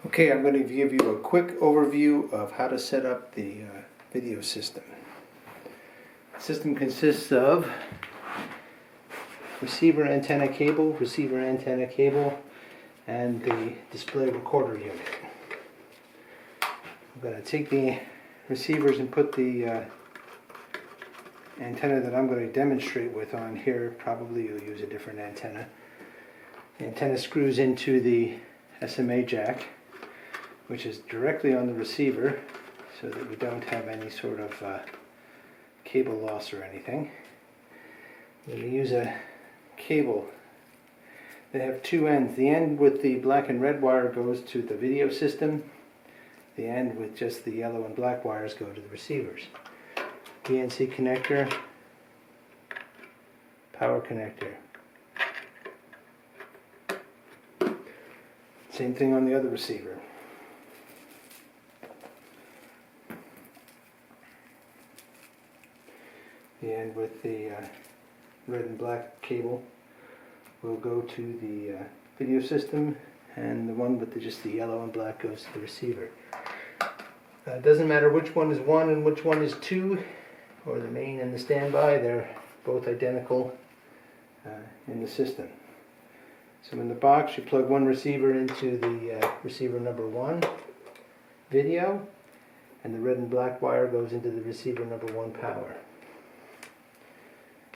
Okay, I'm going to give you a quick overview of how to set up the video system. The system consists of receiver antenna cable, and the display recorder unit. I'm going to take the receivers and put the antenna that I'm going to demonstrate with on here. Probably you'll use a different antenna. The antenna screws into the SMA jack, which is directly on the receiver, so that we don't have any sort of cable loss or anything. We're going to use a cable. They have two ends. The end with the black and red wire goes to the video system. The end with just the yellow and black wires go to the receivers. BNC connector, power connector. Same thing on the other receiver. The end with the red and black cable will go to the video system, and the one with just the yellow and black goes to the receiver. It doesn't matter which one is 1 and which one is 2, or the main and the standby, they're both identical in the system. So in the box you plug one receiver into the receiver number 1 video, and the red and black wire goes into the receiver number 1 power.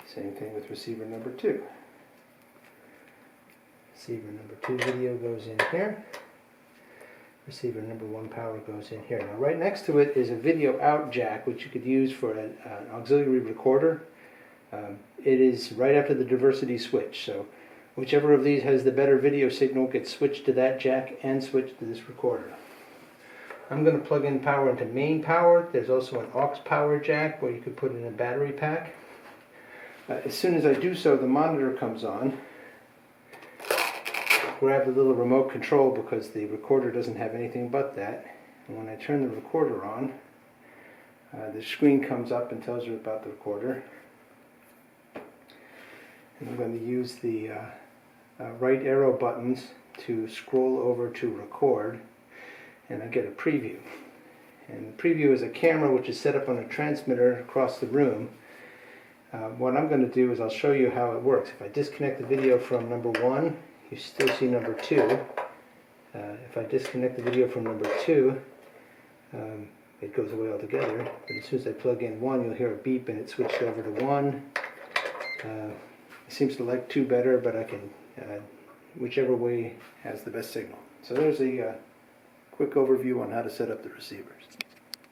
Same thing with receiver number 2. Receiver number 2 video goes in here. Receiver number 1 power goes in here. Now right next to it is a video out jack, which you could use for an auxiliary recorder. It is right after the diversity switch, so whichever of these has the better video signal gets switched to that jack and switched to this recorder. I'm going to plug in power into main power. There's also an aux power jack where you could put in a battery pack. As soon as I do so, the monitor comes on. Grab the little remote control because the recorder doesn't have anything but that. And when I turn the recorder on, the screen comes up and tells you about the recorder. And I'm going to use the right arrow buttons to scroll over to record, and I get a preview. And the preview is a camera which is set up on a transmitter across the room. What I'm going to do is I'll show you how it works. If I disconnect the video from number 1, you still see number 2. If I disconnect the video from number 2, it goes away altogether. But as soon as I plug in 1, you'll hear a beep and it switched over to 1. It seems to like 2 better, but I can, whichever way has the best signal. So there's a quick overview on how to set up the receivers.